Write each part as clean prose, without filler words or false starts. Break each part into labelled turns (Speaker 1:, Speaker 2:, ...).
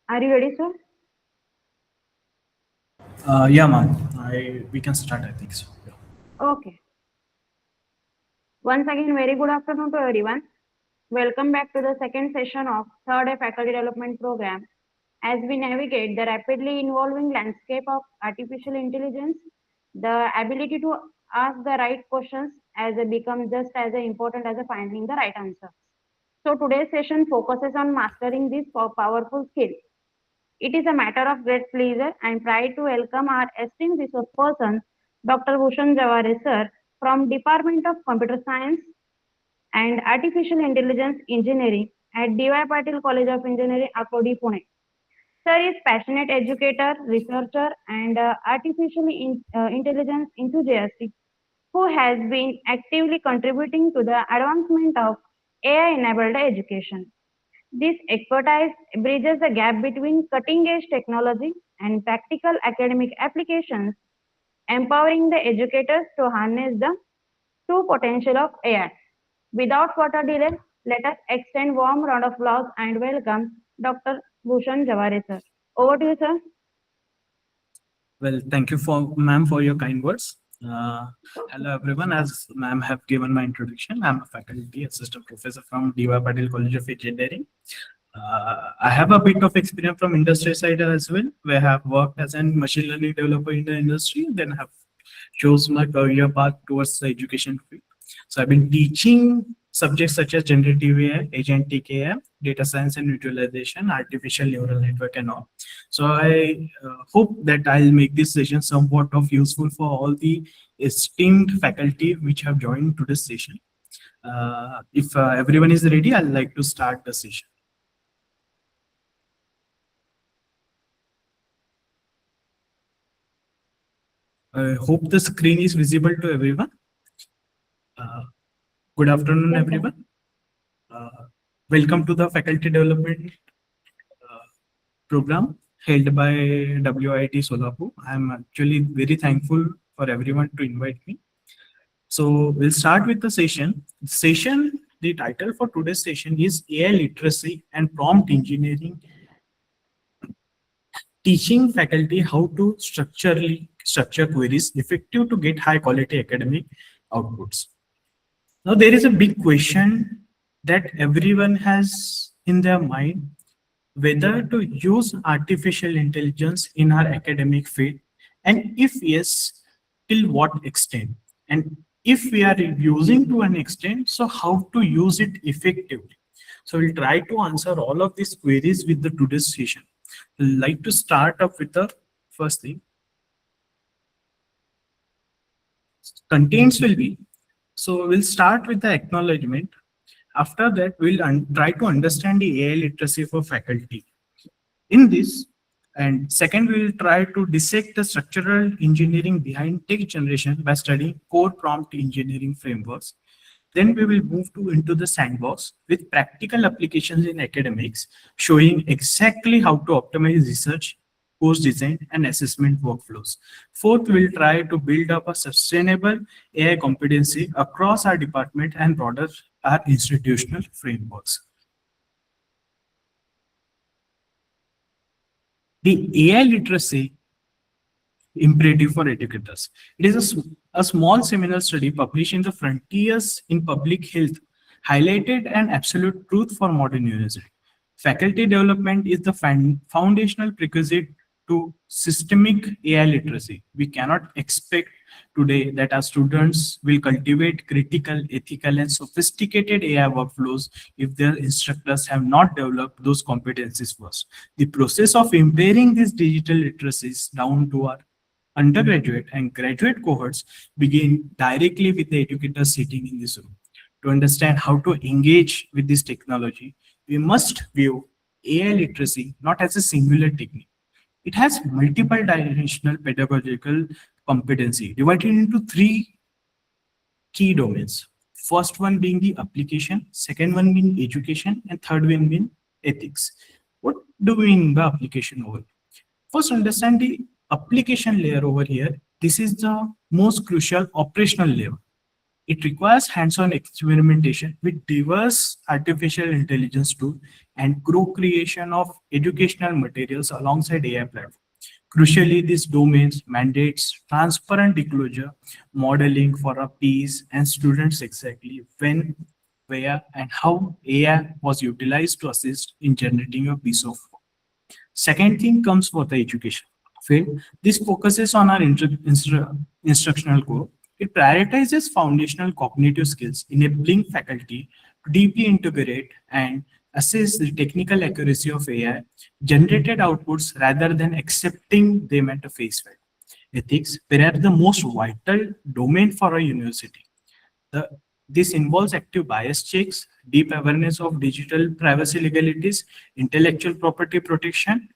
Speaker 1: Are you ready, sir?
Speaker 2: Yeah, ma'am. We can start. I think so. Yeah.
Speaker 1: Okay. Once again, very good afternoon to everyone. Welcome back to the second session of third A Faculty Development Program. As we navigate the rapidly evolving landscape of artificial intelligence, the ability to ask the right questions has become just as important as finding the right answer. So today's session focuses on mastering this powerful skill. It is a matter of great pleasure and pride to welcome our esteemed resource person, Dr. Bhushan Javare, sir, from Department of Computer Science and Artificial Intelligence Engineering at D.Y. Patil College of Engineering, Akurdi, Pune. Sir is passionate educator, researcher, and intelligence enthusiast who has been actively contributing to the advancement of AI-enabled education. This expertise bridges the gap between cutting-edge technology and practical academic applications, empowering the educators to harness the true potential of AI. Without further delay, let us extend warm round of applause and welcome Dr. Bhushan Javare, sir. Over to you, sir.
Speaker 2: Well, thank you for ma'am for your kind words. Uh, Hello everyone. As ma'am have given my introduction, I'm a faculty assistant professor from D.Y. Patil College of Engineering. I have a bit of experience from industry side as well, where I have worked as a machine learning developer in the industry, then have chose my career path towards the education field. So I've been teaching subjects such as generative AI, agentic AI, data science and visualization, artificial neural network and all. So I hope that I'll make this session somewhat of useful for all the esteemed faculty which have joined today's session. If everyone is ready, I'd like to start the session. I hope the screen is visible to everyone. Uh, Good afternoon,
Speaker 1: Yes, sir.
Speaker 2: everyone. Uh, Welcome to the Faculty Development uh, Program held by WIT Solapur. I'm actually very thankful for everyone to invite me. So we'll start with the session. The title for today's session is AI Literacy and Prompt Engineering, teaching faculty how to structure queries effective to get high quality academic outputs. Now, there is a big question that everyone has in their mind whether to use artificial intelligence in our academic field, and if yes, till what extent? And if we are using to an extent, so how to use it effectively? So we'll try to answer all of these queries with the today's session. I'd like to start up with the first thing. Contents will be, so we'll start with the acknowledgement. After that, we'll try to understand the AI literacy for faculty. In this, and second, we will try to dissect the structural engineering behind text generation by studying core prompt engineering frameworks. Then we will move to into the sandbox with practical applications in academics, showing exactly how to optimize research, course design, and assessment workflows. Fourth, we'll try to build up a sustainable AI competency across our department and broader our institutional frameworks. The AI literacy imperative for educators. It is a small seminal study published in the Frontiers in Public Health, highlighted an absolute truth for modern university. Faculty development is the foundational prerequisite to systemic AI literacy. We cannot expect today that our students will cultivate critical, ethical, and sophisticated AI workflows if their instructors have not developed those competencies first. The process of impairing these digital literacies down to our undergraduate and graduate cohorts begin directly with the educators sitting in this room. To understand how to engage with this technology, we must view AI literacy not as a singular technique. It has multiple dimensional pedagogical competency divided into three key domains. First one being the application, second one being education, and third one being ethics. What do we mean by application over? First, understand the application layer over here. This is the most crucial operational layer. It requires hands-on experimentation with diverse artificial intelligence tools and co-creation of educational materials alongside AI platforms. Crucially, these domains mandates transparent disclosure, modeling for a piece and students exactly when, where, and how AI was utilized to assist in generating a piece of work. Second thing comes for the education field. This focuses on our instructional core. It prioritizes foundational cognitive skills, enabling faculty to deeply integrate and assess the technical accuracy of AI generated outputs rather than accepting them at a face value. Ethics, perhaps the most vital domain for a university. The, this involves active bias checks, deep awareness of digital privacy legalities, intellectual property protection,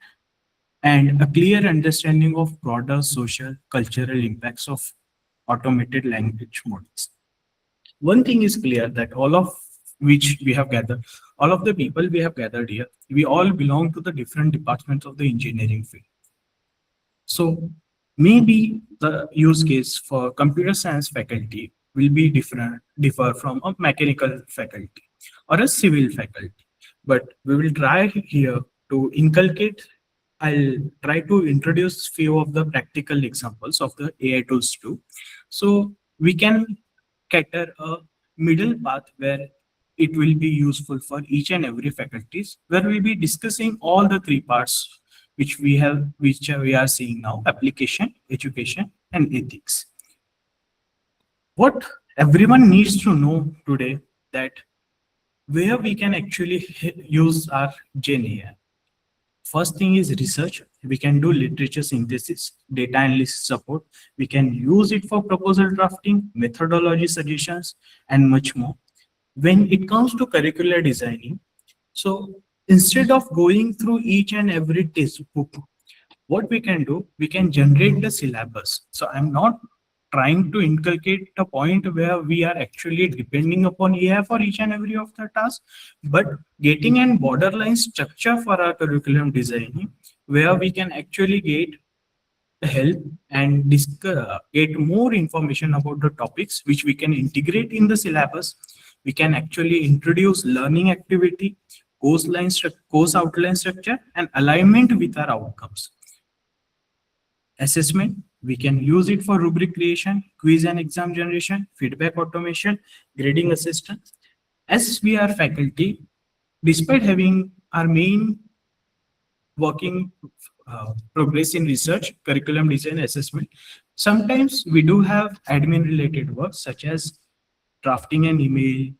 Speaker 2: and a clear understanding of broader social cultural impacts of automated language models. One thing is clear that all of which we have gathered, all of the people we have gathered here, we all belong to the different departments of the engineering field. So maybe the use case for computer science faculty will be differ from a mechanical faculty or a civil faculty. But we will try here to inculcate. I'll try to introduce few of the practical examples of the AI tools too. So we can cater a middle path where it will be useful for each and every faculties, where we'll be discussing all the three parts which we are seeing now: application, education, and ethics. What everyone needs to know today that where we can actually use our Gen AI. First thing is research. We can do literature synthesis, data analysis support. We can use it for proposal drafting, methodology suggestions, and much more. When it comes to curricular designing, so instead of going through each and every textbook, what we can do, we can generate the syllabus. So I'm not trying to inculcate a point where we are actually depending upon AI for each and every of the tasks, but getting an borderline structure for our curriculum designing, where we can actually get help and get more information about the topics which we can integrate in the syllabus. We can actually introduce learning activity, course outline structure, and alignment with our outcomes. Assessment, we can use it for rubric creation, quiz and exam generation, feedback automation, grading assistance. As we are faculty, despite having our main working progress in research, curriculum design, assessment, sometimes we do have admin related work such as drafting an email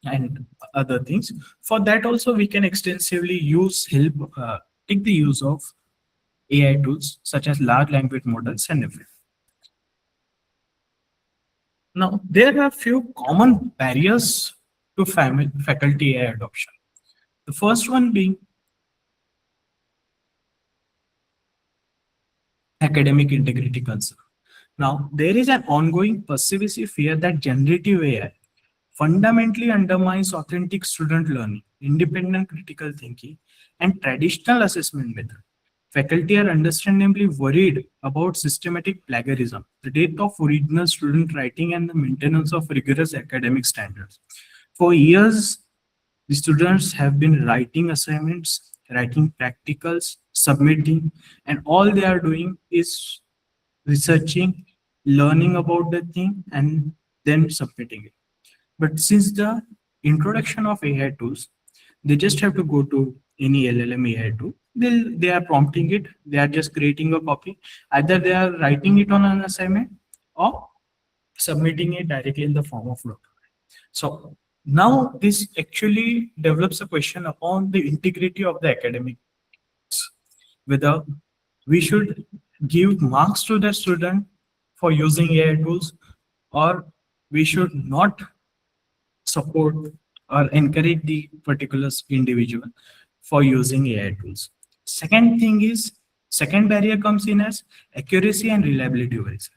Speaker 2: and other things. For that also, we can extensively take the use of AI tools such as large language models and everything. Now, there are few common barriers to faculty AI adoption. The first one being academic integrity concern. Now, there is an ongoing pervasive fear that generative AI fundamentally undermines authentic student learning, independent critical thinking, and traditional assessment method. Faculty are understandably worried about systematic plagiarism, the death of original student writing, and the maintenance of rigorous academic standards. For years, the students have been writing assignments, writing practicals, submitting, and all they are doing is researching, learning about the thing, and then submitting it. But since the introduction of AI tools, they just have to go to any LLM AI tool. They are prompting it. They are just creating a copy. Either they are writing it on an assignment or submitting it directly in the form of document. So now this actually develops a question upon the integrity of the academic, whether we should give marks to the student for using AI tools, or we should not support or encourage the particular individual for using AI tools. Second barrier comes in as accuracy and reliability worries.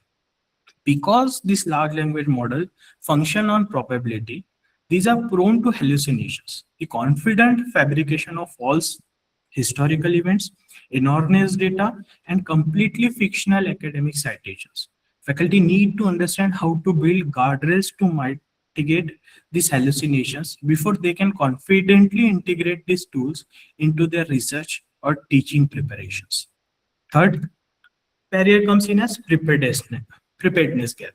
Speaker 2: Because this large language model function on probability, these are prone to hallucinations, the confident fabrication of false historical events, erroneous data, and completely fictional academic citations. Faculty need to understand how to build guardrails to mitigate these hallucinations before they can confidently integrate these tools into their research or teaching preparations. Third barrier comes in as preparedness gap.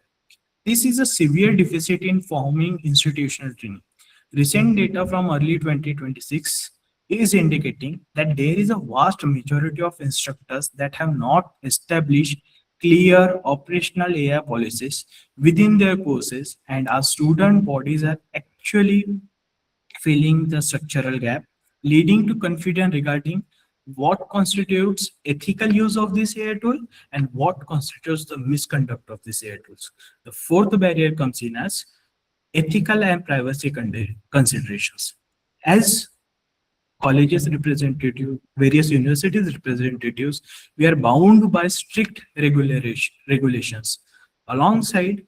Speaker 2: This is a severe deficit in forming institutional training. Recent data from early 2026 is indicating that there is a vast majority of instructors that have not established clear operational AI policies within their courses, and our student bodies are actually filling the structural gap, leading to confusion regarding what constitutes ethical use of this AI tool and what constitutes the misconduct of this AI tools. The fourth barrier comes in as ethical and privacy considerations. As colleges representative, various universities representatives, we are bound by strict regulations alongside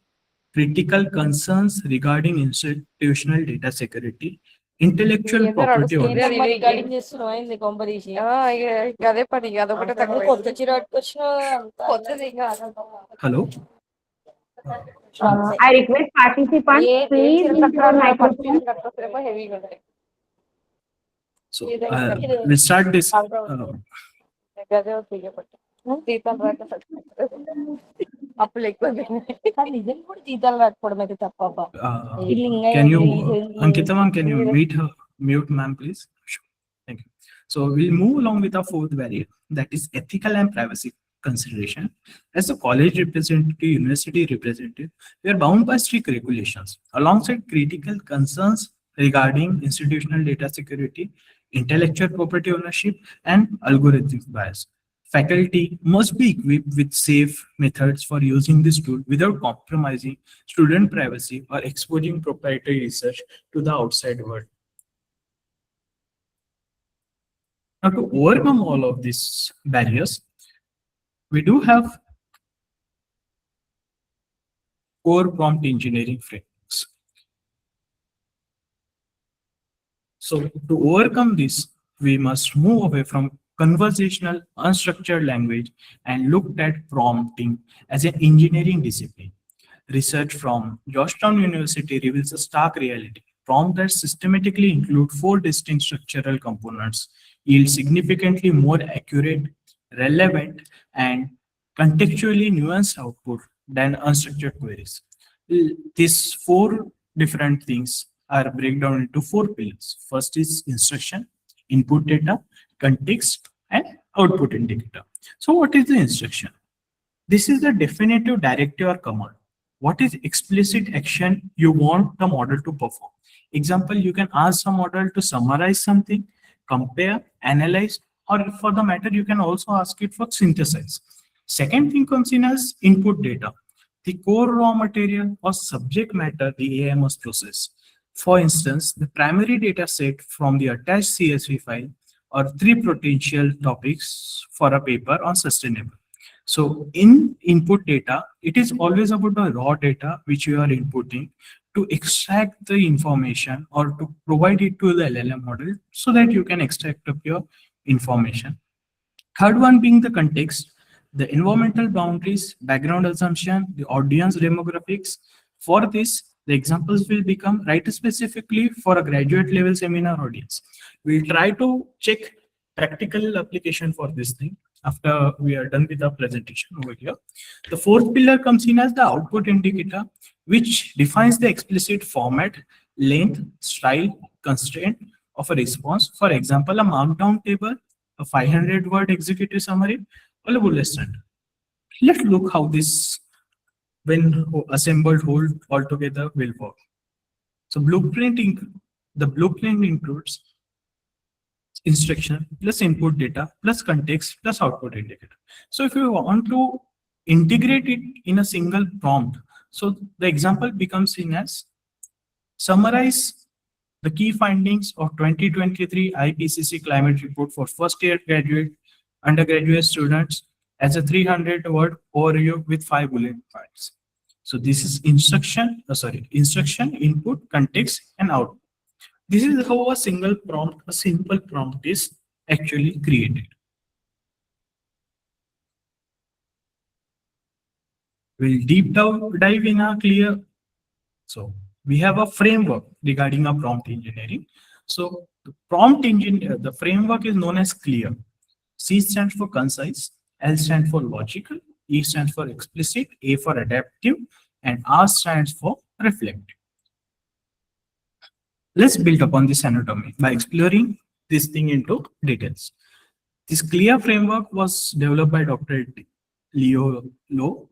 Speaker 2: critical concerns regarding institutional data security, intellectual property ownership.
Speaker 3: Recording చేస్తున్నావా ఏంది కొంపదీసి అదే పని అదొకటి తక్కువ కొత్త చిరాకు వచ్చిన కొత్తది
Speaker 2: Hello.
Speaker 1: I request participants, please mute your microphone.
Speaker 3: హెవీగా ఉంటాయి
Speaker 2: So we'll start this.
Speaker 3: గదే తీయబట్టి జీతాలు రాక అప్పులు ఎక్కువ నిజం కూడా జీతాలు రాకపోవడం అయితే తప్ప
Speaker 2: Can you, Ankita ma'am, can you mute ma'am, please? Sure. Thank you. So we'll move along with our fourth barrier, that is ethical and privacy consideration. As a college representative, university representative, we are bound by strict regulations alongside critical concerns regarding institutional data security, intellectual property ownership, and algorithmic bias. Faculty must be equipped with safe methods for using this tool without compromising student privacy or exposing proprietary research to the outside world. Now, to overcome all of these barriers, we do have core prompt engineering frameworks. So to overcome this, we must move away from conversational unstructured language and looked at prompting as an engineering discipline. Research from Georgetown University reveals a stark reality. Prompts that systematically include 4 distinct structural components yield significantly more accurate, relevant, and contextually nuanced output than unstructured queries. These 4 different things are breakdown into 4 pillars. First is instruction, input data, context, and output indicator. So what is the instruction? This is the definitive directive or command. What is explicit action you want the model to perform? Example, you can ask the model to summarize something, compare, analyze, or for the matter, you can also ask it for synthesize. Second thing comes in as input data, the core raw material or subject matter the AI must process. For instance, the primary data set from the attached CSV file or 3 potential topics for a paper on sustainable. So in input data, it is always about the raw data which you are inputting to extract the information or to provide it to the LLM model so that you can extract up your information. Third one being the context, the environmental boundaries, background assumption, the audience demographics. For this, the examples will become write specifically for a graduate level seminar audience. We'll try to check practical application for this thing after we are done with our presentation over here. The fourth pillar comes in as the output indicator, which defines the explicit format, length, style, constraint of a response. For example, a markdown table, a 500-word executive summary, or a bullet point. Let's look how this, when assembled whole altogether, will work. So the blueprint includes instruction plus input data plus context plus output indicator. So if you want to integrate it in a single prompt, so the example becomes seen as summarize the key findings of 2023 IPCC climate report for first year graduate undergraduate students as a 300-word overview with 5 bullet points. So this is instruction, input, context, and output. This is how a simple prompt is actually created. We'll dive in a clear. So we have a framework regarding a prompt engineering. So the framework is known as CLEAR. C stands for concise, L stands for logical, E stands for explicit, A for adaptive, and R stands for reflective. Let's build upon this anatomy by exploring this thing into details. This CLEAR framework was developed by Dr. Leo Lowe.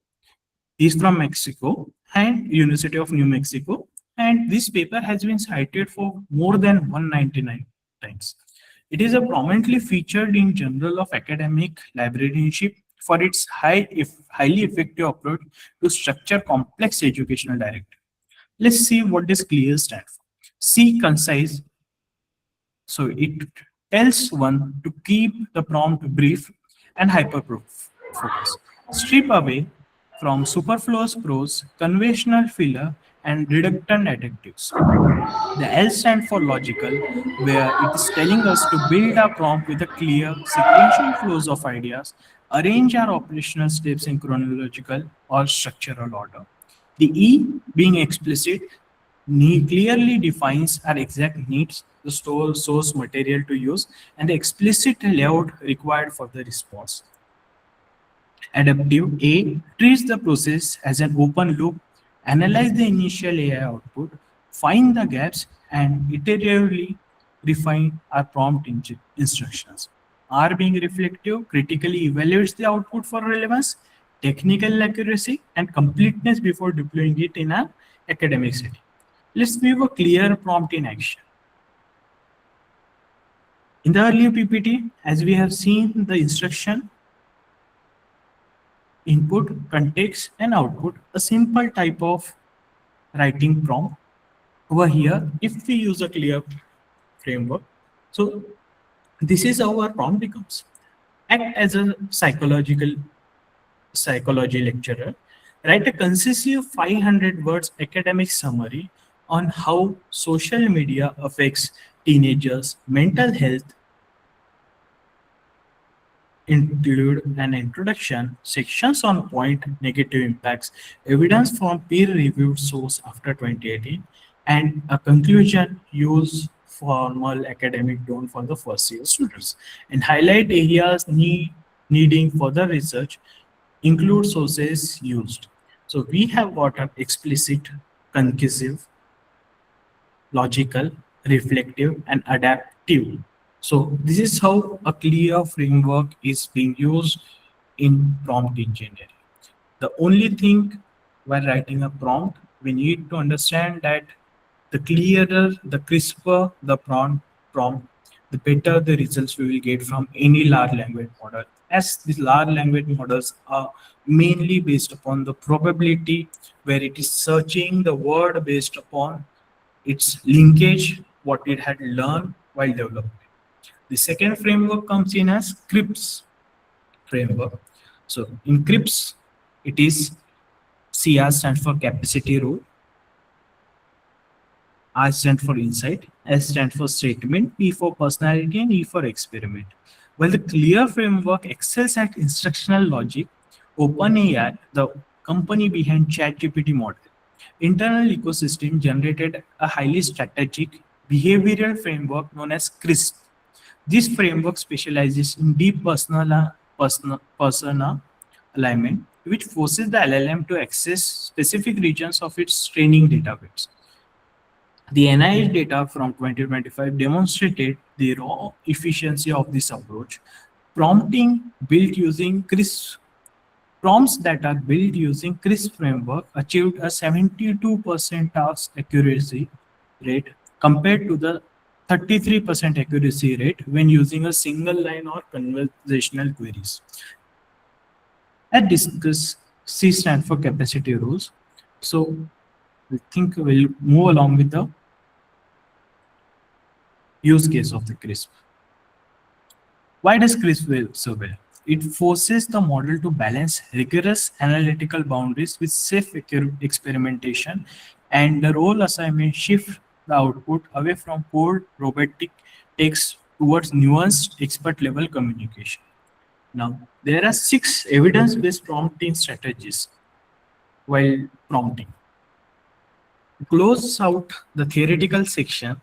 Speaker 2: He's from Mexico and University of New Mexico. And this paper has been cited for more than 199 times. It is a prominently featured in Journal of Academic Librarianship for its highly effective approach to structure complex educational directives. Let's see what this CLEAR stands for. C, concise. So it tells one to keep the prompt brief and hyper-focus. Strip away from superfluous prose, conventional filler, and redundant adjectives. The L stands for logical, where it is telling us to build a prompt with a clear, sequential flows of ideas, arrange our operational steps in chronological or structural order. The E, being explicit, clearly defines our exact needs, the store source material to use, and the explicit layout required for the response. Adaptive A treats the process as an open loop, analyze the initial AI output, find the gaps, and iteratively refine our prompt instructions. R being reflective critically evaluates the output for relevance, technical accuracy, and completeness before deploying it in an academic setting. Let's view a clear prompt in action. In the earlier PPT, as we have seen the instruction, input, context, and output, a simple type of writing prompt. Over here, if we use a clear framework, so this is how our prompt becomes. Act as a psychology lecturer, write a concise 500 words academic summary on how social media affects teenagers' mental health, include an introduction, sections on point negative impacts, evidence from peer-reviewed source after 2018, and a conclusion use formal academic tone for the first year students, and highlight areas needing further research, include sources used. So we have got an explicit, concisive, logical, reflective, and adaptive. So this is how a clear framework is being used in prompt engineering. The only thing while writing a prompt, we need to understand that the clearer, the crisper the prompt, the better the results we will get from any large language model. As these large language models are mainly based upon the probability, where it is searching the word based upon its linkage, what it had learned while developing. The second framework comes in as CRIPS framework. So in CRIPS, it is CR stands for capacity rule, I stands for insight, S stands for statement, P for personality, and E for experiment. While the CLEAR framework excels at instructional logic, OpenAI, the company behind ChatGPT model, internal ecosystem generated a highly strategic behavioral framework known as CRISP. This framework specializes in deep persona alignment, which forces the LLM to access specific regions of its training database. The NIH data from 2025 demonstrated the raw efficiency of this approach. Prompting built using CRISP Prompts that are built using CRISP framework achieved a 72% task accuracy rate compared to the 33% accuracy rate when using a single line or conversational queries. At discuss, C stand for capacity rules. So I think we'll move along with the use case of the CRISP. Why does CRISP work so well? It forces the model to balance rigorous analytical boundaries with safe experimentation, and the role assignment shift the output away from cold robotic text towards nuanced expert level communication. Now, there are 6 evidence-based prompting strategies. while prompting. To close out the theoretical section,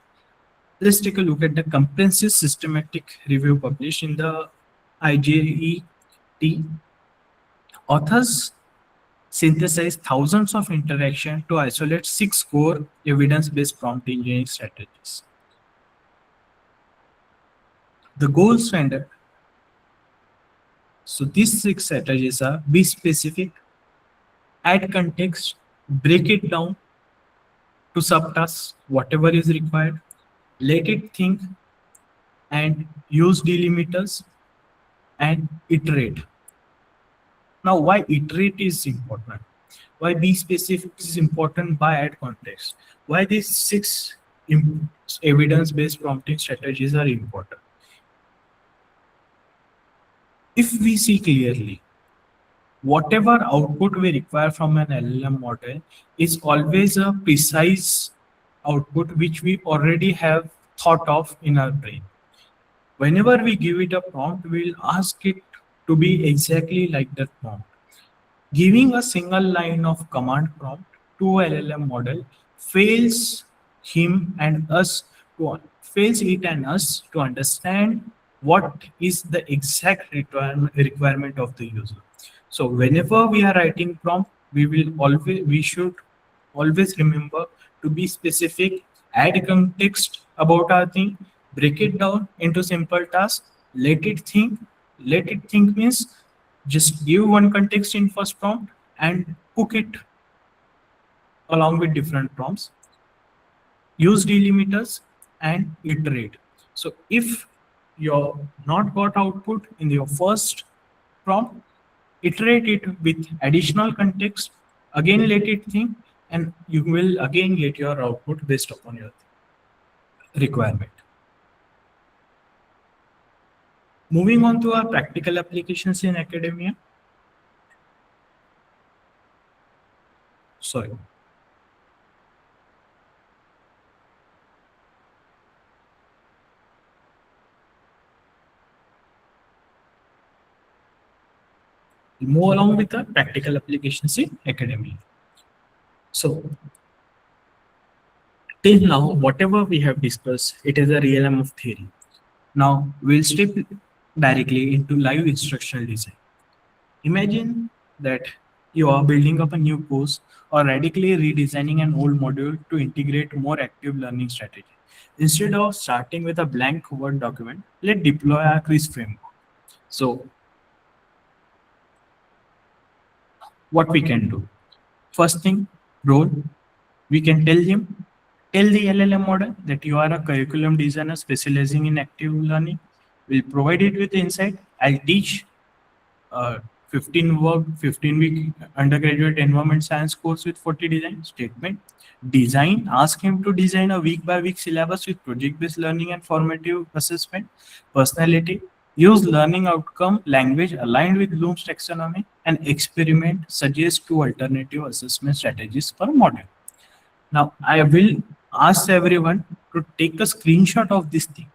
Speaker 2: let's take a look at the comprehensive systematic review published in the IJET. Authors synthesize thousands of interactions to isolate six core evidence-based prompt engineering strategies. The gold standard. So these six strategies are: be specific, add context, break it down to subtasks, whatever is required, let it think, and use delimiters, and iterate. Now, why iterate is important? Why be specific is important? By add context. Why these six evidence-based prompting strategies are important? If we see clearly, whatever output we require from an LLM model is always a precise output which we already have thought of in our brain. Whenever we give it a prompt, we'll ask it to be exactly like that prompt. Giving a single line of command prompt to LLM model fails him and us to fails it and us to understand what is the exact requirement of the user. So whenever we are writing prompt, we should always remember to be specific, add context about our thing, break it down into simple tasks, let it think. Let it think means just give one context in first prompt and cook it along with different prompts. Use delimiters and iterate. So if you're not got output in your first prompt, iterate it with additional context, again let it think, and you will again get your output based upon your requirement. Moving on to our practical applications in academia. Sorry. Move along with the practical applications in academia. So, till now, whatever we have discussed, it is a realm of theory. Now, we'll step directly into live instructional design. Imagine that you are building up a new course or radically redesigning an old module to integrate more active learning strategy. Instead of starting with a blank Word document, let's deploy our quiz framework. So, what we can do? First thing, role. We can tell the LLM model that you are a curriculum designer specializing in active learning. We'll provide it with insight. I'll teach 15-week undergraduate environment science course with 40 design statement. Design, ask him to design a week by week syllabus with project-based learning and formative assessment. Personality, use learning outcome language aligned with Bloom's taxonomy, and experiment, suggest two alternative assessment strategies per module. Now, I will ask everyone to take a screenshot of this thing.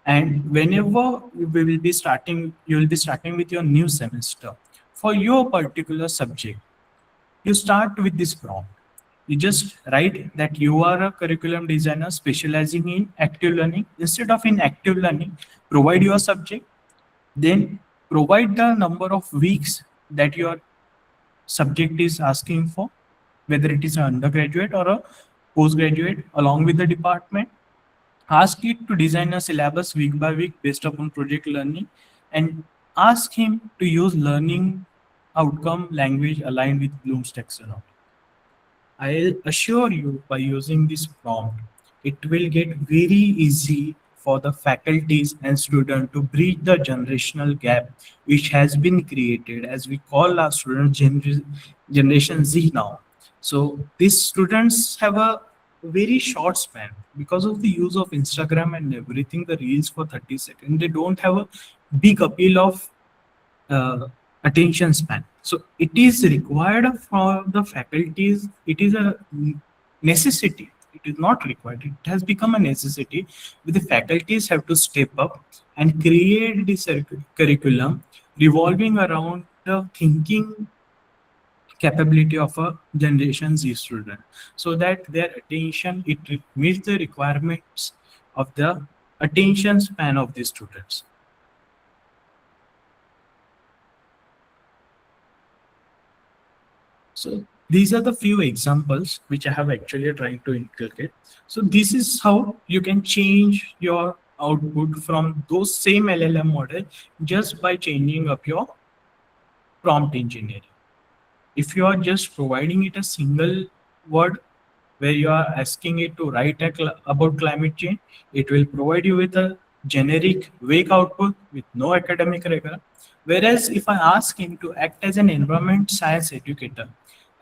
Speaker 2: And whenever we will be starting, you will be starting with your new semester. For your particular subject, you start with this prompt. You just write that you are a curriculum designer specializing in active learning. Instead of in active learning, provide your subject, then provide the number of weeks that your subject is asking for, whether it is an undergraduate or a postgraduate, along with the department. Ask it to design a syllabus week by week based upon project learning, and ask him to use learning outcome language aligned with Bloom's taxonomy. I'll assure you, by using this prompt, it will get very easy for the faculties and students to bridge the generational gap which has been created, as we call our student generation Z now. So these students have a very short span because of the use of Instagram and everything, the reels for 30 seconds. They don't have a big appeal of attention span. So it is required for the faculties. It is a necessity. It is not required. It has become a necessity. But the faculties have to step up and create this curriculum revolving around the thinking capability of a generation Z student, so that their attention meets the requirements of the attention span of the students. So these are the few examples which I have actually trying to inculcate. So this is how you can change your output from those same LLM model just by changing up your prompt engineering. If you are just providing it a single word where you are asking it to write about climate change, it will provide you with a generic vague output with no academic rigor. Whereas if I ask him to act as an environment science educator,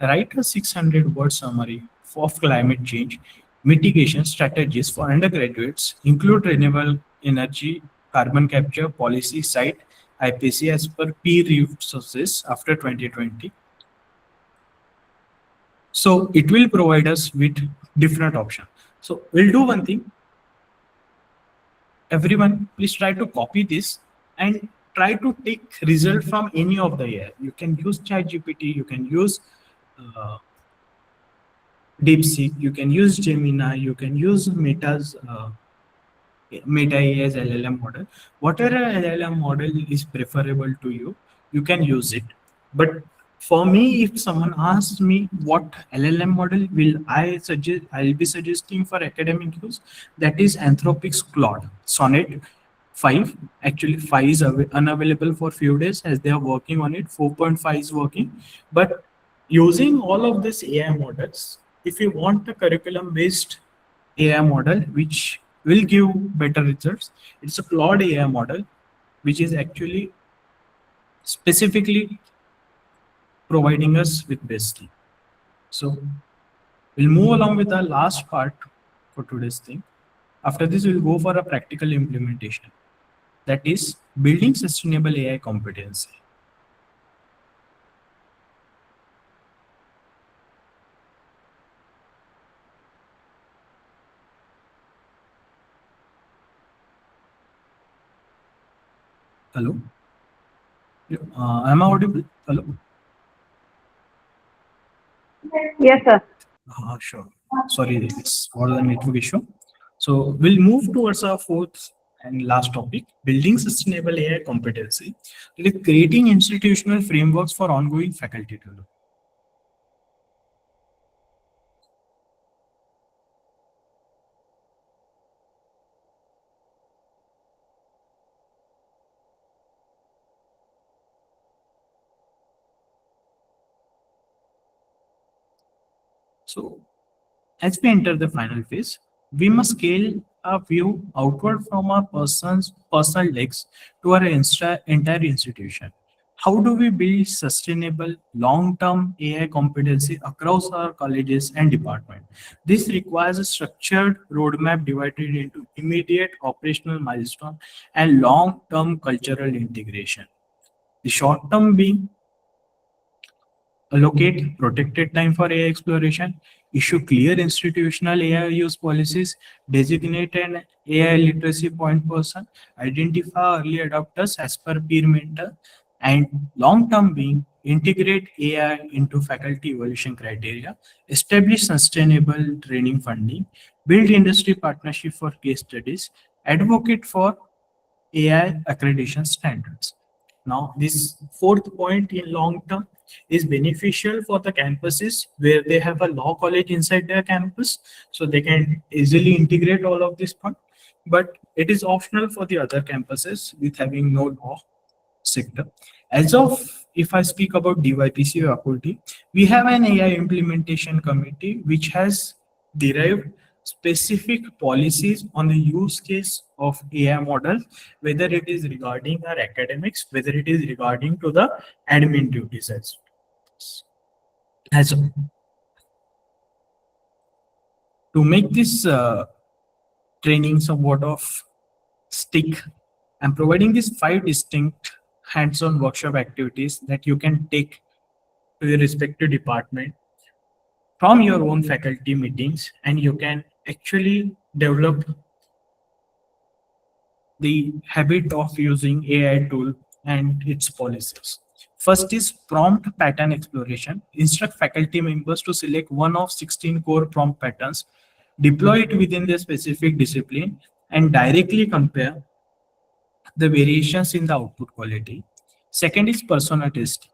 Speaker 2: write a 600 word summary of climate change mitigation strategies for undergraduates, include renewable energy, carbon capture policy site IPC as per peer reviewed sources after 2020. So it will provide us with different options. So we'll do one thing. Everyone, please try to copy this and try to take result from any of the AI. You can use ChatGPT, you can use uh, DeepSeek, you can use Gemini, you can use Meta's Meta AI's LLM model. Whatever LLM model is preferable to you, you can use it. But for me, if someone asks me what LLM model will I suggest, I'll be suggesting for academic use. That is Anthropic's Claude Sonnet 5. Actually, 5 is unavailable for few days as they are working on it. 4.5 is working. But using all of these AI models, if you want a curriculum based AI model which will give better results, it's a Claude AI model which is actually specifically providing us with best thing. So we'll move along with the last part for today's thing. After this, we'll go for a practical implementation. That is building sustainable AI competency. Hello? Am I audible? Hello?
Speaker 1: Yes, sir.
Speaker 2: Sure. Sorry, this was a network issue. So we'll move towards our fourth and last topic, building sustainable AI competency. It is creating institutional frameworks for ongoing faculty development. So as we enter the final phase, we must scale our view outward from our person's personal legs to our entire institution. How do we build sustainable long-term AI competency across our colleges and department? This requires a structured roadmap divided into immediate operational milestone and long-term cultural integration. The short-term being allocate protected time for AI exploration, issue clear institutional AI use policies, designate an AI literacy point person, identify early adopters as per peer mentor, and long-term being integrate AI into faculty evaluation criteria, establish sustainable training funding, build industry partnership for case studies, advocate for AI accreditation standards. Now, this fourth point in long term is beneficial for the campuses where they have a law college inside their campus, so they can easily integrate all of this part. But it is optional for the other campuses with having no law sector. As of, if I speak about DYPC or Akurdi, we have an AI implementation committee which has derived specific policies on the use case of AI model, whether it is regarding our academics, whether it is regarding to the admin duties as to make this training somewhat of stick. I'm providing these 5 distinct hands-on workshop activities that you can take to your respective department from your own faculty meetings, and you can actually develop the habit of using AI tool and its policies. First is prompt pattern exploration. Instruct faculty members to select one of 16 core prompt patterns, deploy it within their specific discipline, and directly compare the variations in the output quality. Second is persona testing.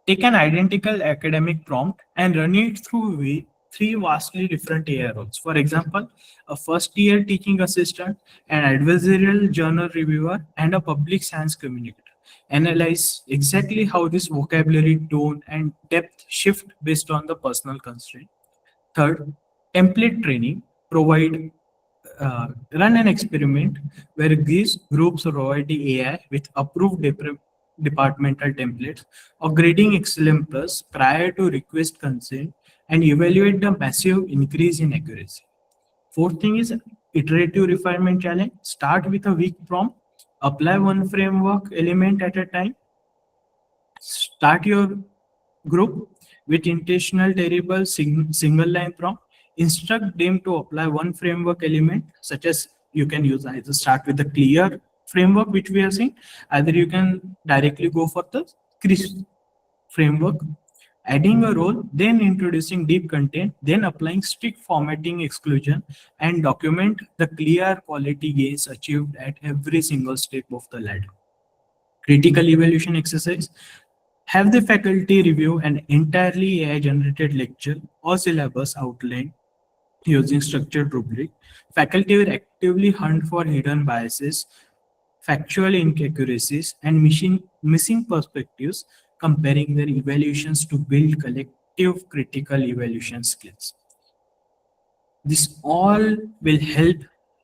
Speaker 2: Take an identical academic prompt and run it through three vastly different AI roles. For example, a first year teaching assistant, an adversarial journal reviewer, and a public science communicator. Analyze exactly how this vocabulary, tone, and depth shift based on the personal constraint. Third, template training. Run an experiment where these groups provide the AI with approved departmental templates or grading excellence plus prior to request consent and evaluate the massive increase in accuracy. Fourth thing is iterative refinement challenge. Start with a weak prompt, apply one framework element at a time, start your group with intentional terrible single line prompt. Instruct them to apply one framework element, such as you can use either start with the clear framework, which we have seen, either you can directly go for the crisp framework, adding a role, then introducing deep content, then applying strict formatting exclusion, and document the clear quality gains achieved at every single step of the ladder. Critical evaluation exercise. Have the faculty review an entirely AI generated lecture or syllabus outline using structured rubric. Faculty will actively hunt for hidden biases, factual inaccuracies, and missing perspectives, comparing their evaluations to build collective critical evaluation skills. This all will help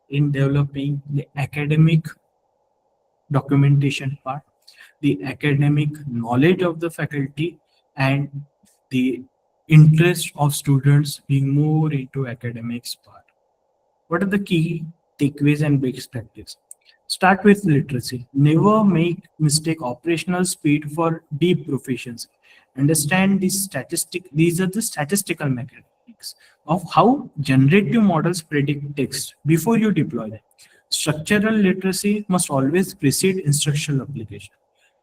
Speaker 2: in developing the academic documentation part, the academic knowledge of the faculty, and the interest of students being more into academics part. What are the key takeaways and best practice? Start with literacy. Never make mistake operational speed for deep proficiency. Understand this statistic. These are the statistical mechanics of how generative models predict text before you deploy them. Structural literacy must always precede instructional application.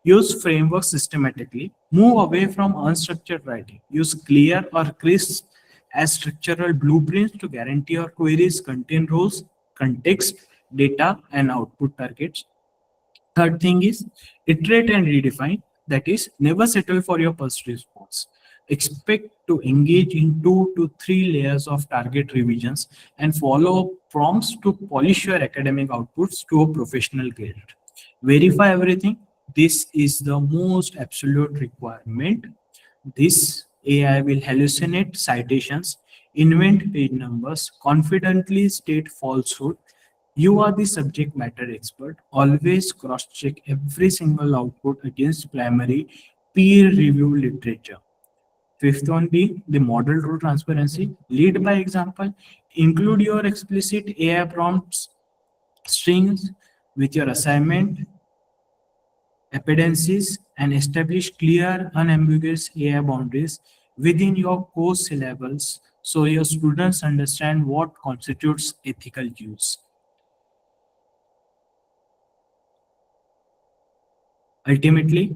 Speaker 2: Use frameworks systematically. Move away from unstructured writing. Use clear or crisp as structural blueprints to guarantee your queries contain rows, context, data, and output targets. Third thing is iterate and redefine. That is, never settle for your first response. Expect to engage in 2 to 3 layers of target revisions and follow prompts to polish your academic outputs to a professional grade. Verify everything. This is the most absolute requirement. This AI will hallucinate citations, invent page numbers, confidently state falsehood. You are the subject matter expert. Always cross check every single output against primary peer reviewed literature. Fifth one be the model rule transparency. Lead by example. Include your explicit AI prompts strings with your assignment appendices and establish clear, unambiguous AI boundaries within your course syllabus so your students understand what constitutes ethical use. Ultimately,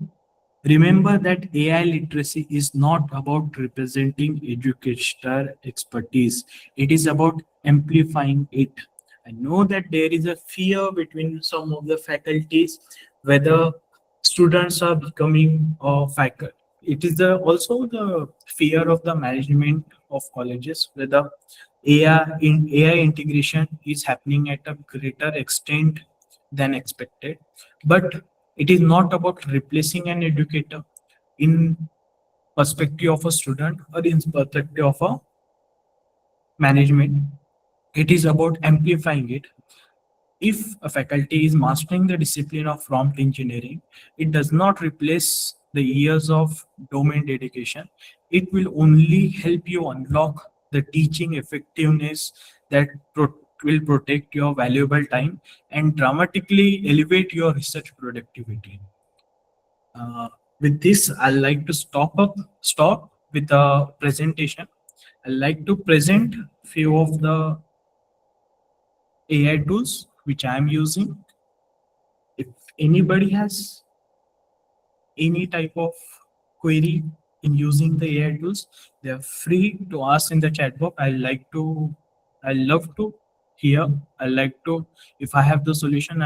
Speaker 2: remember that AI literacy is not about representing educational expertise, it is about amplifying it. I know that there is a fear between some of the faculties whether students are becoming faculty. It is also the fear of the management of colleges whether AI integration is happening at a greater extent than expected. But it is not about replacing an educator in perspective of a student or in perspective of a management. It is about amplifying it. If a faculty is mastering the discipline of prompt engineering, it does not replace the years of domain dedication. It will only help you unlock the teaching effectiveness that will protect your valuable time and dramatically elevate your research productivity. Uh, with this, I'd like to stop with the presentation. I'd like to present few of the AI tools which I'm using. If anybody has any type of query in using the AI tools, they are free to ask in the chat box. I love to hear. I like to, if I have the solution,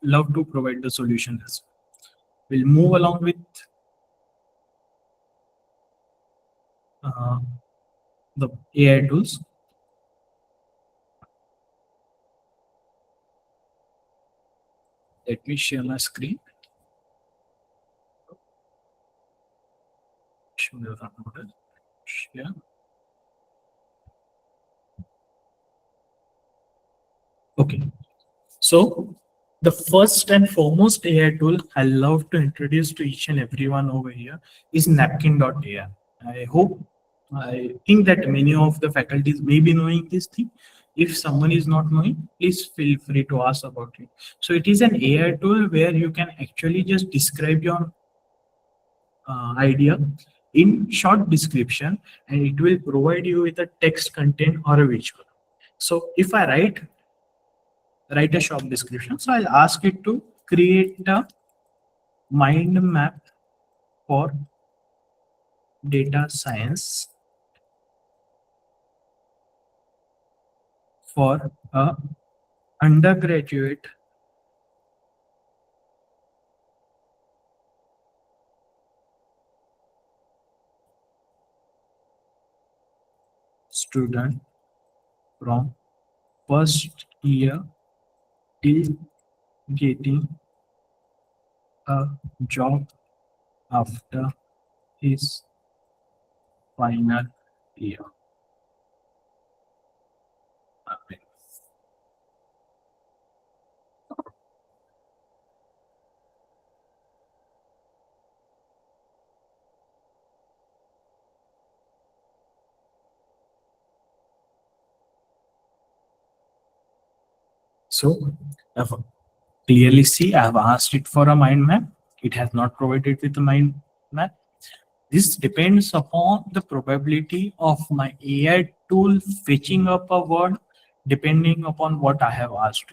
Speaker 2: love to provide the solution as well. We'll move along with uh, the AI tools. Let me share my screen. Share. Okay. So the first and foremost AI tool I love to introduce to each and everyone over here is napkin.ai. I think that many of the faculties may be knowing this thing. If someone is not knowing, please feel free to ask about it. So it is an AI tool where you can actually just describe your idea in short description, and it will provide you with a text content or a visual. So if I write a short description, so I'll ask it to create a mind map for data science for a undergraduate student from first year till getting a job after his final year. Okay. So I've clearly see I have asked it for a mind map. It has not provided with the mind map. This depends upon the probability of my AI tool fetching up a word depending upon what I have asked.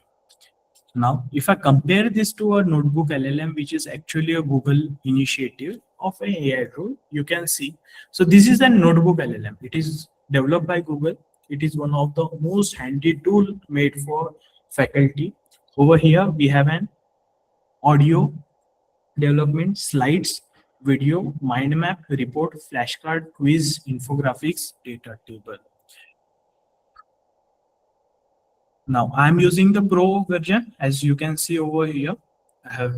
Speaker 2: Now, if I compare this to a notebook LLM, which is actually a Google initiative of an AI tool, you can see. So this is a notebook LLM. It is developed by Google. It is one of the most handy tool made for faculty. Over here, we have an audio development, slides, video, mind map, report, flashcard, quiz, infographics, data table. Now I'm using the pro version. As you can see over here, I have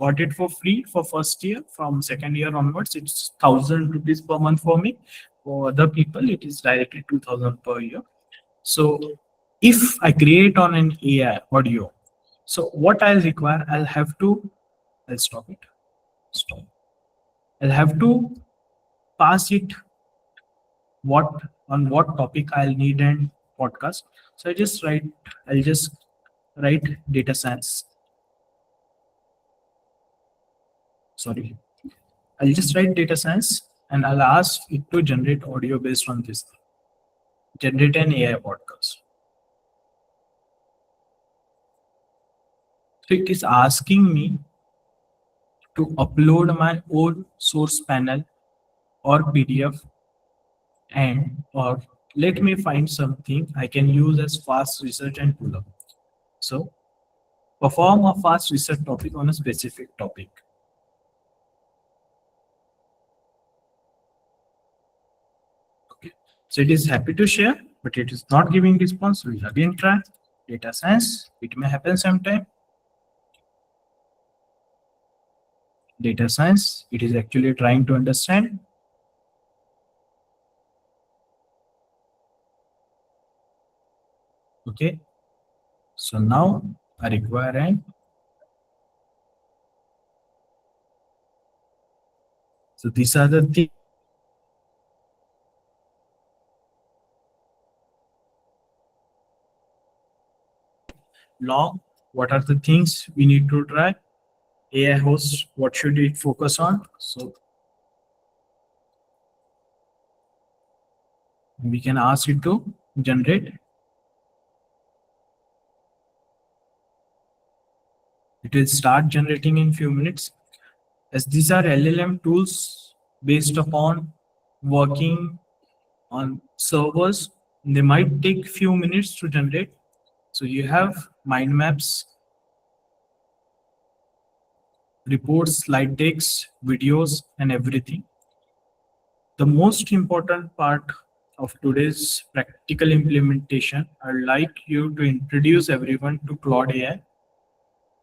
Speaker 2: got it for free for first year. From second year onwards, it's 1,000 rupees per month for me. For other people, it is directly 2,000 per year. So if I create on an AI audio, so what I'll require, I'll stop it. Stop. I'll have to pass it what on what topic I'll need an podcast. So I'll just write data science. Sorry. I'll just write data science and I'll ask it to generate audio based on this. Generate an AI podcast. So it is asking me to upload my own source panel or PDF and or let me find something I can use as fast research and pull up. So perform a fast research topic on a specific topic. Okay. So it is happy to share, but it is not giving response. We'll again try data science. It may happen sometime. Data science, it is actually trying to understand. Okay. So now I require an so these are the things long. What are the things we need to try? AI host, what should it focus on? So we can ask it to generate. It will start generating in few minutes. as these are LLM tools based upon working on servers. They might take few minutes to generate. So you have mind maps, reports, slide decks, videos, and everything. The most important part of today's practical implementation, I'd like you to introduce everyone to Claude AI.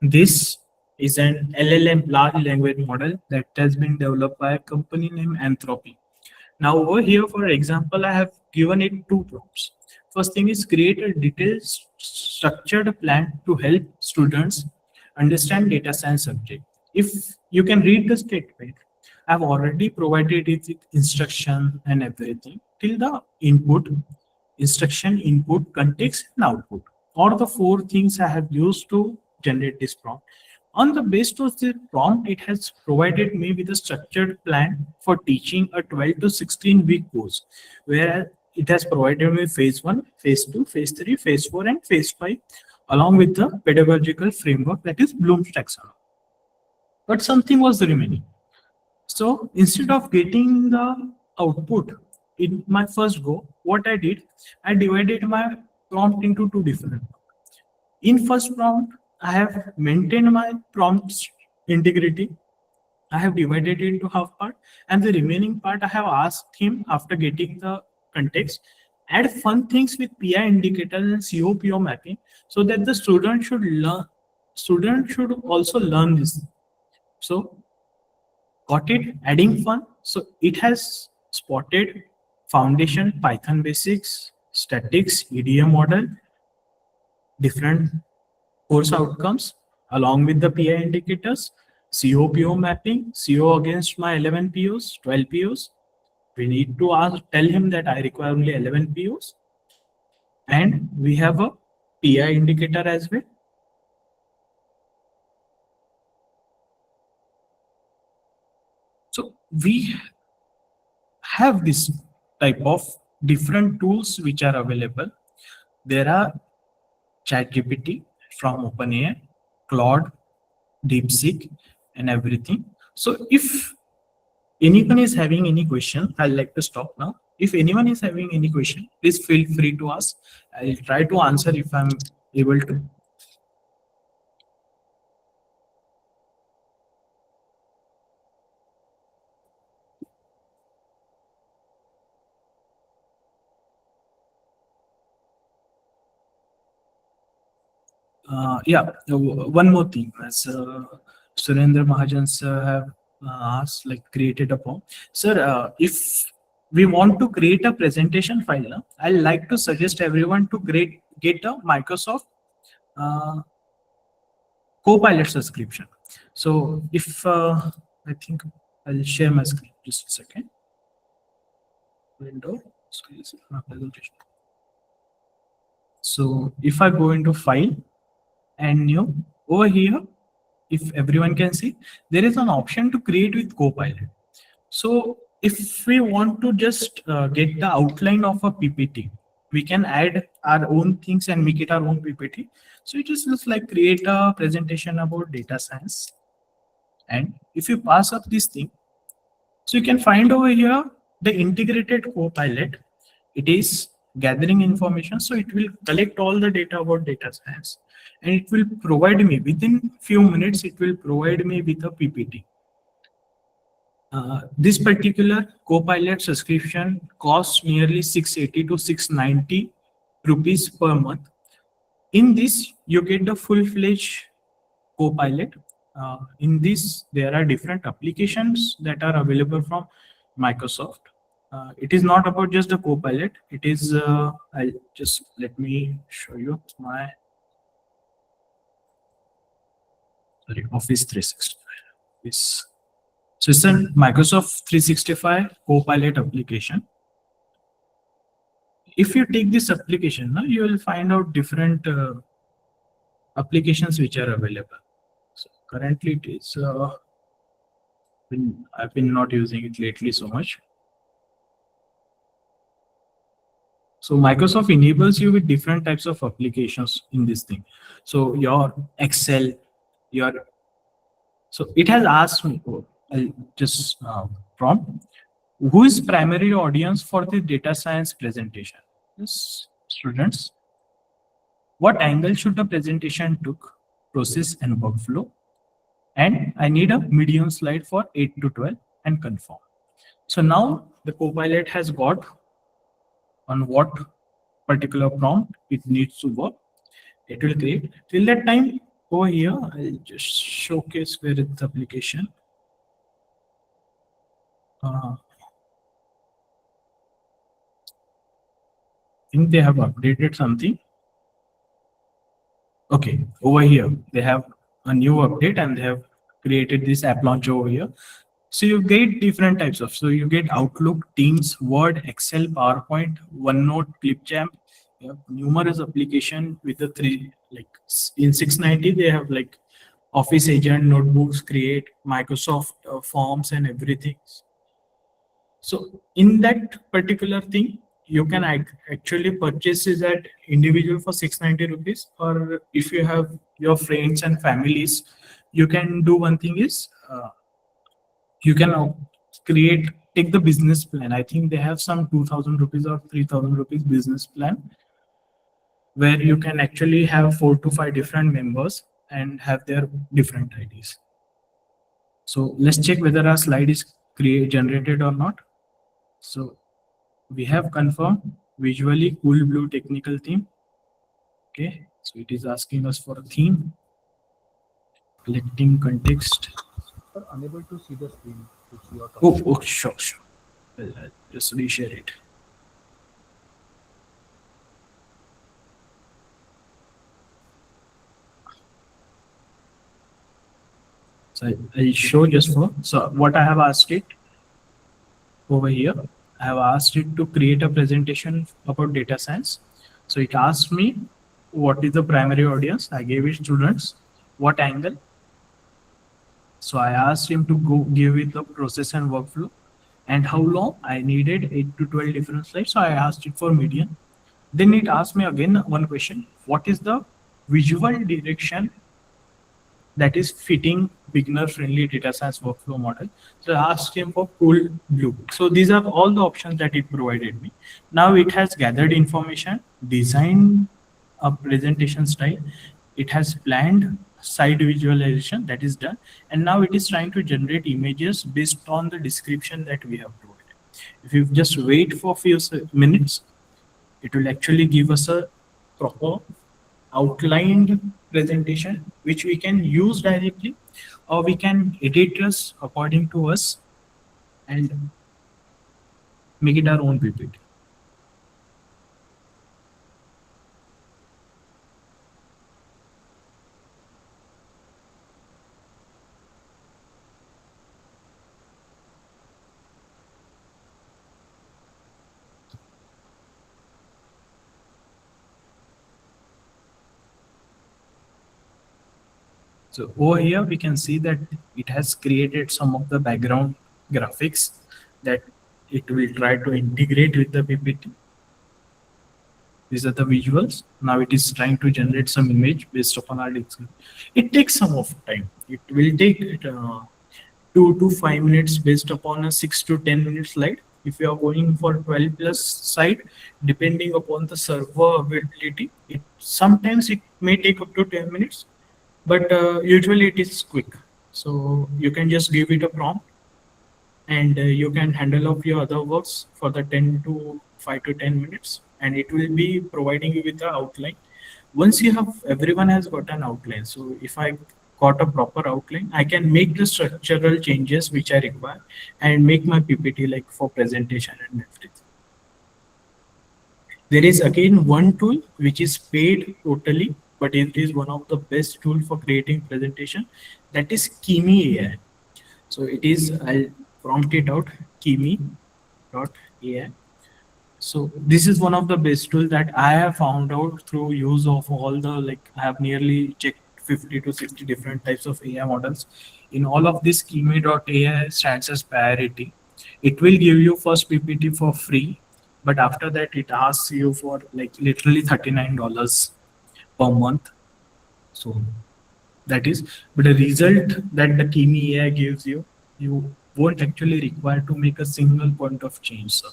Speaker 2: This is an LLM, large language model, that has been developed by a company named Anthropic. Now over here, for example, I have given it two prompts. First thing is create a detailed structured plan to help students understand data science subject. If you can read the statement, I've already provided it with instruction and everything till the input, instruction, input, context, and output. All the four things I have used to generate this prompt. On the basis of the prompt, it has provided me with a structured plan for teaching a 12 to 16 week course, where it has provided me phase 1, phase 2, phase 3, phase 4, and phase 5, along with the pedagogical framework, that is Bloom's taxonomy. But something was remaining. So instead of getting the output in my first go, what I did, I divided my prompt into two different. In first prompt, I have maintained my prompt's integrity. I have divided it into half part, and the remaining part I have asked him, after getting the context, add fun things with PI indicators and COPO mapping, so that the student should learn. Student should also learn this. So got it, adding fun. So it has spotted foundation, Python basics, statics, EDA model, different course outcomes, along with the PI indicators, COPO mapping, CO against my 11 POs, 12 POs. We need to tell him that I require only 11 POs. And we have a PI indicator as well. So we have this type of different tools which are available. There are ChatGPT from OpenAI, Claude, DeepSeek, and everything. So if anyone is having any question, I'd like to stop now. If anyone is having any question, please feel free to ask. I'll try to answer if I'm able to. Yeah, one more thing. As Surendra Mahajan sir have asked, like created a form. Sir, if we want to create a presentation file, I like to suggest everyone to get a Microsoft Copilot subscription. So if I think I'll share my screen just a second. Window, presentation. So if I go into file and new, over here, if everyone can see, there is an option to create with Copilot. So if we want to just get the outline of a PPT, we can add our own things and make it our own PPT. So it just looks like create a presentation about data science. And if you pass up this thing, so you can find over here the integrated Copilot. It is gathering information, so it will collect all the data about data science, and it will provide me within few minutes. It will provide me with a PPT. This particular Copilot subscription costs nearly 680 to 690 rupees per month. In this, you get the full-fledged Copilot. In this, there are different applications that are available from Microsoft. It is not about just the Copilot. It is, I'll just let me show you my Office 365. This. So it's a Microsoft 365 Copilot application. If you take this application, you will find out different applications which are available. So currently it is, I've been not using it lately so much. So Microsoft enables you with different types of applications in this thing. So your Excel, so it has asked me, I'll just prompt. Who is primary audience for the data science presentation? Yes, students. What angle should the presentation took, process and workflow? And I need a medium slide for 8 to 12 and confirm. So now the Copilot has got on what particular prompt it needs to work. It will create. Till that time, over here, I'll just showcase where it's the application. I think they have updated something. Okay, over here, they have a new update and they have created this app launch over here. So you get different types of, so you get Outlook, Teams, Word, Excel, PowerPoint, OneNote, Clipchamp. You have numerous application with the three, like in 690, they have like Office Agent, notebooks, Create, Microsoft Forms and everything. So in that particular thing, you can actually purchase it at individual for 690 rupees, or if you have your friends and families, you can do one thing is you can create take the business plan. I think they have some 2000 rupees or 3000 rupees business plan where you can actually have 4 to 5 different members and have their different IDs. So let's check whether our slide is generated or not. So we have confirmed visually cool blue technical theme. Okay, so it is asking us for a theme, collecting context.
Speaker 4: Are unable to see the screen which you are talking.
Speaker 2: Oh, sure. I'll just reshare it. So I'll show just for, so what I have asked it over here, I have asked it to create a presentation about data science. So it asked me what is the primary audience. I gave it students, what angle. So I asked him to go give it the process and workflow and how long. I needed 8 to 12 different slides. So I asked it for median. Then it asked me again one question. What is the visual direction that is fitting beginner friendly data science workflow model? So I asked him for cool blue. So these are all the options that it provided me. Now it has gathered information, designed a presentation style. It has planned site visualization, that is done. And now it is trying to generate images based on the description that we have provided. If you just wait for a few minutes, it will actually give us a proper outlined presentation, which we can use directly, or we can edit us according to us and make it our own PPT. So over here, we can see that it has created some of the background graphics that it will try to integrate with the PPT. These are the visuals. Now it is trying to generate some image based upon our description. It takes some of time. It will take 2 to 5 minutes based upon a 6 to 10 minute slide. If you are going for 12 plus site, depending upon the server availability, sometimes it may take up to 10 minutes. But usually it is quick. So you can just give it a prompt and you can handle up your other works for the 5 to 10 minutes, and it will be providing you with the outline. Once you have, everyone has got an outline. So if I got a proper outline, I can make the structural changes which I require and make my PPT like for presentation and everything. There is again one tool which is paid totally, but it is one of the best tool for creating presentation. That is Kimi AI. So it is, I'll prompt it out, kimi.ai. So this is one of the best tools that I have found out through use of all the, like I have nearly checked 50 to 60 different types of AI models. In all of this, kimi.ai stands as priority. It will give you first PPT for free, but after that it asks you for like literally $39 per month. So that is, but the result that the Kimi AI gives you You won't actually require to make a single point of change, sir.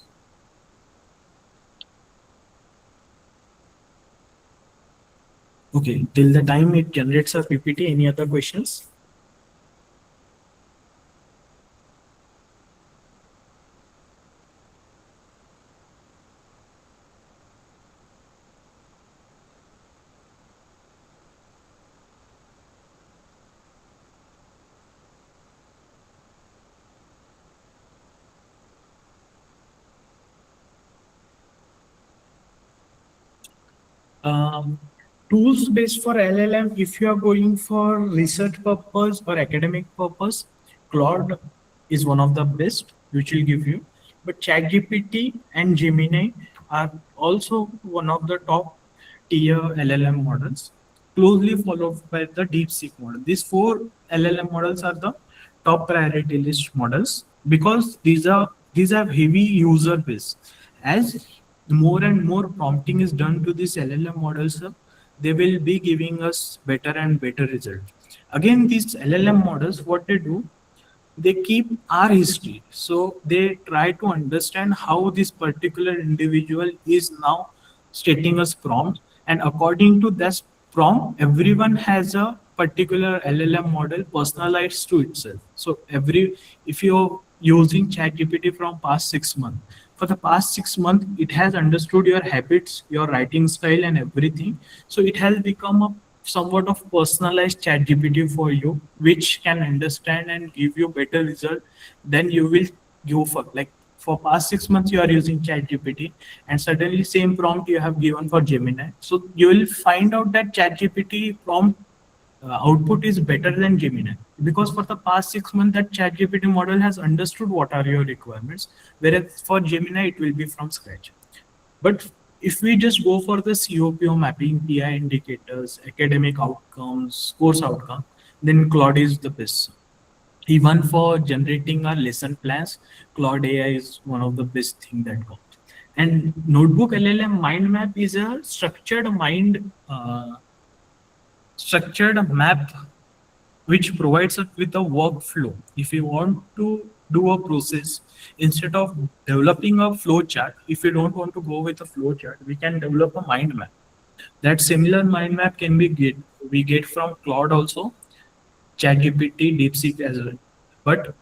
Speaker 2: Okay, till the time it generates a PPT, any other questions? Um, Tools based for LLM, if you are going for research purpose or academic purpose, Claude is one of the best which will give you. But ChatGPT and Gemini are also one of the top tier LLM models, closely followed by the DeepSeek model. These four LLM models are the top priority list models because these have heavy user base. As more and more prompting is done to these LLM models, they will be giving us better and better result. Again, these LLM models, what they do, they keep our history. So they try to understand how this particular individual is now stating us prompt. And according to that prompt, everyone has a particular LLM model personalized to itself. So if you're using ChatGPT from past 6 months, for the past 6 months, it has understood your habits, your writing style, and everything. So it has become a somewhat of personalized chat gpt for you, which can understand and give you better result than you will go for. Like for past 6 months you are using chat gpt and suddenly same prompt you have given for Gemini, so you will find out that chat gpt prompt output is better than Gemini, because for the past 6 months that chat gpt model has understood what are your requirements, whereas for Gemini it will be from scratch. But if we just go for the COPO mapping, PI indicators, academic outcomes, course outcome, then Claude is the best. Even for generating our lesson plans, Claude AI is one of the best thing that comes. And Notebook LLM mind map is a structured map which provides us with a workflow. If you want to do a process, instead of developing a flow chart, if you don't want to go with a flow chart, we can develop a mind map. That similar mind map can be we get from Claude also, ChatGPT, DeepSeek as well. But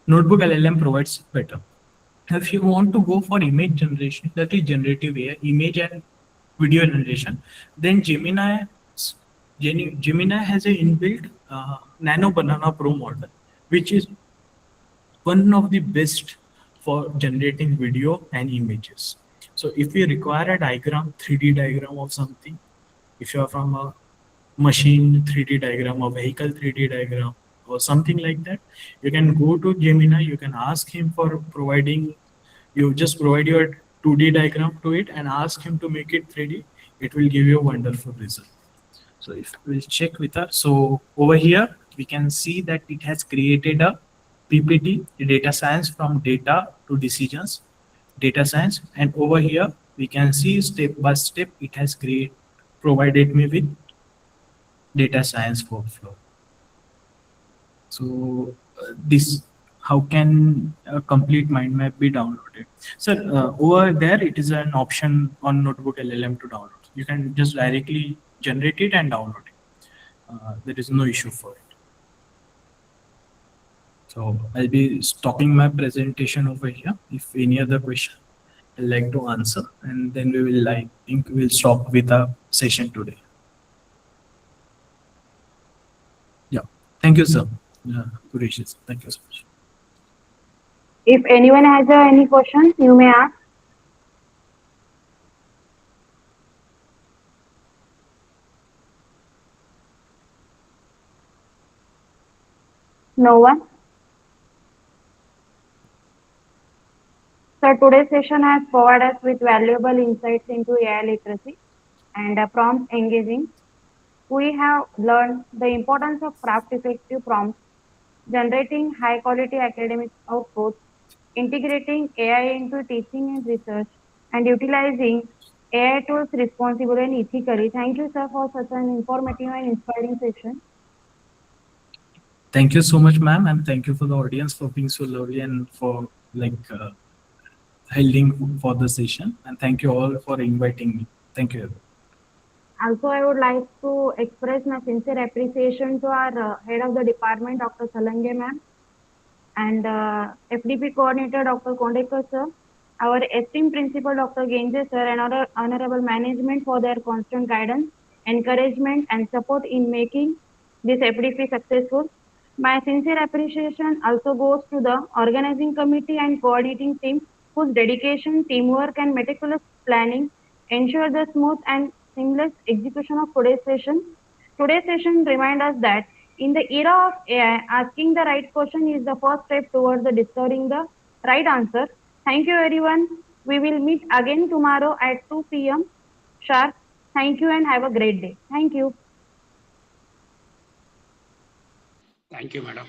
Speaker 2: Notebook LLM provides better. If you want to go for image generation, that is generative AI, image and video generation, then Gemini has a inbuilt Nano Banana Pro model, which is one of the best for generating video and images. So if we require a diagram, 3D diagram of something, if you are from a machine 3D diagram or vehicle 3D diagram or something like that, you can go to Gemini, you can ask him for providing, you just provide your 2D diagram to it and ask him to make it 3D. It will give you a wonderful result. So if we'll check with her, so over here we can see that it has created a PPT, data science from data to decisions, data science, and over here we can see step by step it has provided me with data science workflow. So this, how can a complete mind map be downloaded? So over there it is an option on Notebook LLM to download. You can just directly generate it and download it. There is no issue for it. So I'll be stopping my presentation over here. If any other question I'd like to answer, and then we will, I think we'll stop with our session today. Yeah. Thank you, sir. Gracious. Thank you so much.
Speaker 1: If anyone has any questions, you may ask. No one? So today's session has provided us with valuable insights into AI literacy and prompt engaging. We have learned the importance of craft effective prompts, generating high quality academic outputs, integrating AI into teaching and research, and utilizing AI tools responsibly and ethically. Thank you, sir, for such an informative and inspiring session.
Speaker 2: Thank you so much, ma'am, and thank you for the audience for being so lovely and for holding for the session. And thank you all for inviting me. Thank you.
Speaker 1: Also, I would like to express my sincere appreciation to our head of the department, Dr. Salange ma'am, and FDP coordinator, Dr. Kondekar sir, our esteemed principal, Dr. Genje sir, and our honorable management for their constant guidance, encouragement, and support in making this FDP successful. My sincere appreciation also goes to the organizing committee and coordinating team whose dedication, teamwork, and meticulous planning ensure the smooth and seamless execution of today's session. Today's session reminds us that in the era of AI, asking the right question is the first step towards the discovering the right answer. Thank you, everyone. We will meet again tomorrow at 2 p.m. sharp. Thank you and have a great day. Thank you.
Speaker 5: Thank you, madam.